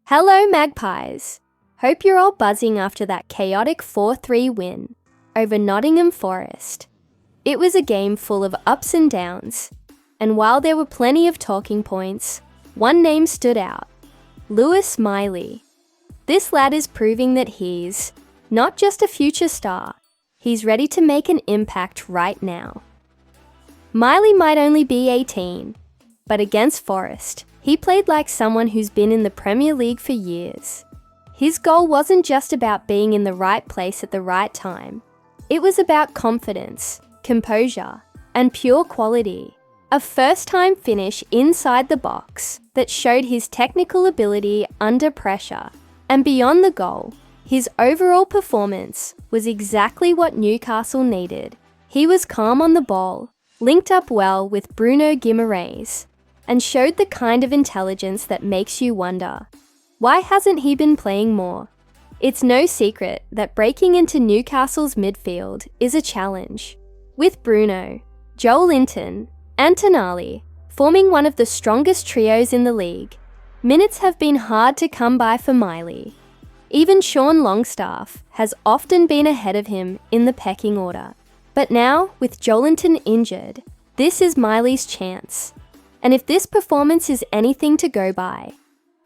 Hello, Magpies! Hope you're all buzzing after that chaotic 4-3 win over Nottingham Forest. It was a game full of ups and downs, and while there were plenty of talking points, one name stood out: Lewis Miley. This lad is proving that he's not just a future star, he's ready to make an impact right now. Miley might only be 18, but against Forest, he played like someone who's been in the Premier League for years. His goal wasn't just about being in the right place at the right time. It was about confidence, composure, and pure quality. A first-time finish inside the box that showed his technical ability under pressure. And beyond the goal, his overall performance was exactly what Newcastle needed. He was calm on the ball, linked up well with Bruno Guimaraes, and showed the kind of intelligence that makes you wonder, why hasn't he been playing more? It's no secret that breaking into Newcastle's midfield is a challenge. With Bruno, Joelinton, and Tonali forming one of the strongest trios in the league, minutes have been hard to come by for Miley. Even Sean Longstaff has often been ahead of him in the pecking order. But now, with Joelinton injured, this is Miley's chance. And if this performance is anything to go by,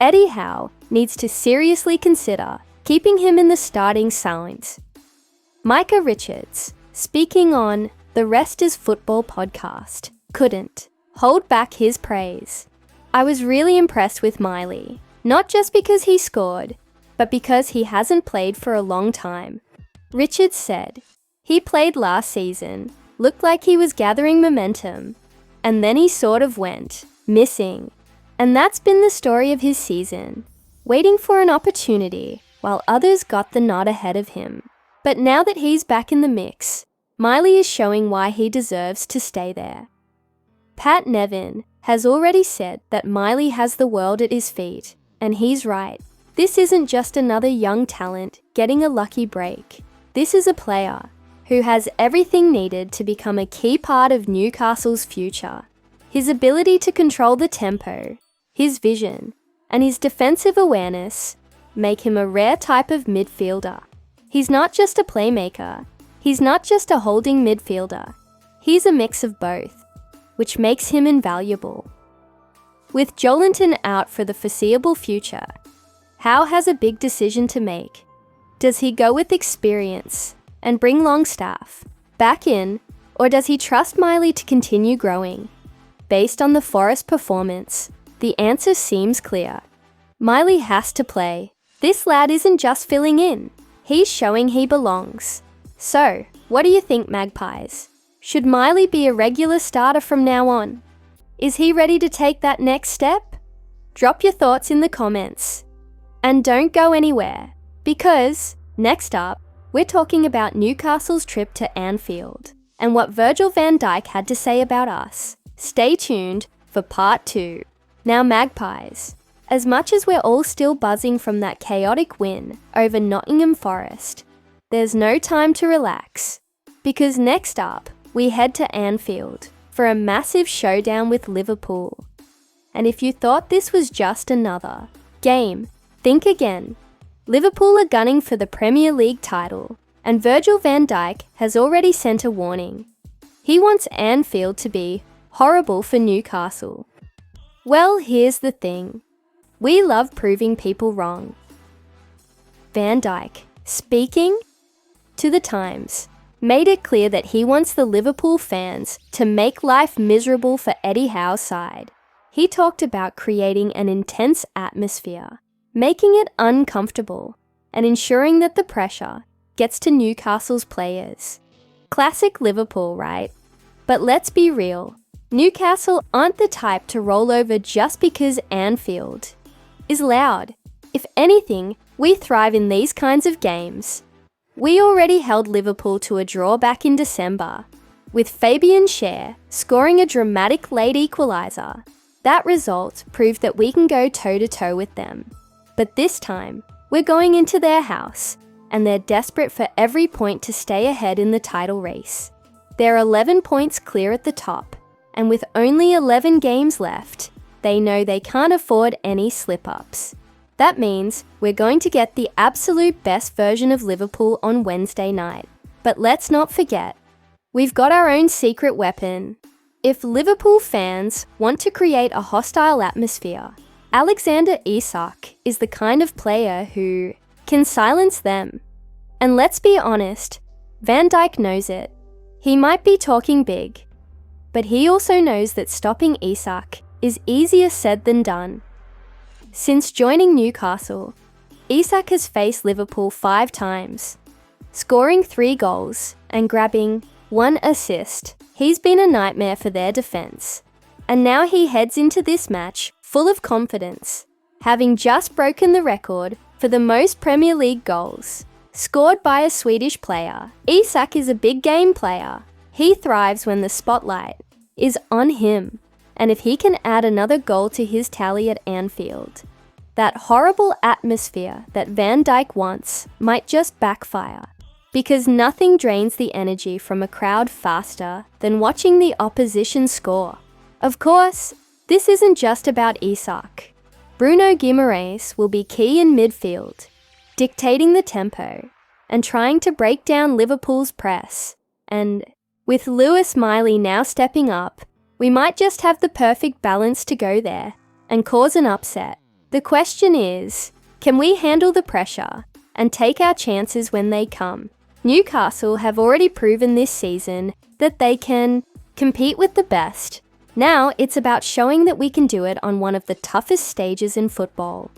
Eddie Howe needs to seriously consider keeping him in the starting side. Micah Richards, speaking on the Rest is Football podcast, couldn't hold back his praise. I was really impressed with Miley, not just because he scored, but because he hasn't played for a long time. Richards said, he played last season, looked like he was gathering momentum, and then he sort of went missing. And that's been the story of his season, waiting for an opportunity while others got the nod ahead of him. But now that he's back in the mix, Miley is showing why he deserves to stay there. Pat Nevin has already said that Miley has the world at his feet, and he's right. This isn't just another young talent getting a lucky break. This is a player who has everything needed to become a key part of Newcastle's future. His ability to control the tempo, his vision, and his defensive awareness make him a rare type of midfielder. He's not just a playmaker, he's not just a holding midfielder, he's a mix of both, which makes him invaluable. With Joelinton out for the foreseeable future, Howe has a big decision to make. Does he go with experience and bring Longstaff back in, or does he trust Miley to continue growing? Based on the Forest performance, the answer seems clear. Miley has to play. This lad isn't just filling in, he's showing he belongs. So, what do you think, Magpies? Should Miley be a regular starter from now on? Is he ready to take that next step? Drop your thoughts in the comments. And don't go anywhere, because, next up, we're talking about Newcastle's trip to Anfield and what Virgil van Dijk had to say about us. Stay tuned for part 2. Now, Magpies, as much as we're all still buzzing from that chaotic win over Nottingham Forest, there's no time to relax, because next up, we head to Anfield for a massive showdown with Liverpool. And if you thought this was just another game, think again. Liverpool are gunning for the Premier League title, and Virgil van Dijk has already sent a warning. He wants Anfield to be horrible for Newcastle. Well, here's the thing. We love proving people wrong. Van Dijk, speaking to the Times, made it clear that he wants the Liverpool fans to make life miserable for Eddie Howe's side. He talked about creating an intense atmosphere, making it uncomfortable, and ensuring that the pressure gets to Newcastle's players. Classic Liverpool, right? But let's be real. Newcastle aren't the type to roll over just because Anfield is loud. If anything, we thrive in these kinds of games. We already held Liverpool to a draw back in December, with Fabian Schär scoring a dramatic late equaliser. That result proved that we can go toe-to-toe with them. But this time, we're going into their house, and they're desperate for every point to stay ahead in the title race. They're 11 points clear at the top, and with only 11 games left, they know they can't afford any slip-ups. That means we're going to get the absolute best version of Liverpool on Wednesday night. But let's not forget, we've got our own secret weapon. If Liverpool fans want to create a hostile atmosphere, Alexander Isak is the kind of player who can silence them. And let's be honest, Van Dijk knows it. He might be talking big, but he also knows that stopping Isak is easier said than done. Since joining Newcastle, Isak has faced Liverpool 5 times, scoring 3 goals and grabbing 1 assist. He's been a nightmare for their defence, and now he heads into this match full of confidence, having just broken the record for the most Premier League goals scored by a Swedish player. Isak is a big game player. He thrives when the spotlight is on him, and if he can add another goal to his tally at Anfield, that horrible atmosphere that Van Dijk wants might just backfire. Because nothing drains the energy from a crowd faster than watching the opposition score. Of course, this isn't just about Isak. Bruno Guimaraes will be key in midfield, dictating the tempo and trying to break down Liverpool's press. And with Lewis Miley now stepping up, we might just have the perfect balance to go there and cause an upset. The question is, can we handle the pressure and take our chances when they come? Newcastle have already proven this season that they can compete with the best. Now it's about showing that we can do it on one of the toughest stages in football.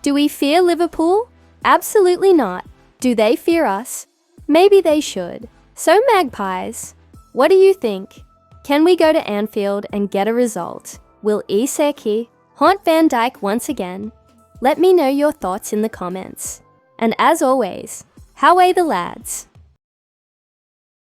Do we fear Liverpool? Absolutely not. Do they fear us? Maybe they should. So Magpies, what do you think? Can we go to Anfield and get a result? Will Isak haunt Van Dijk once again? Let me know your thoughts in the comments. And as always, how are the lads?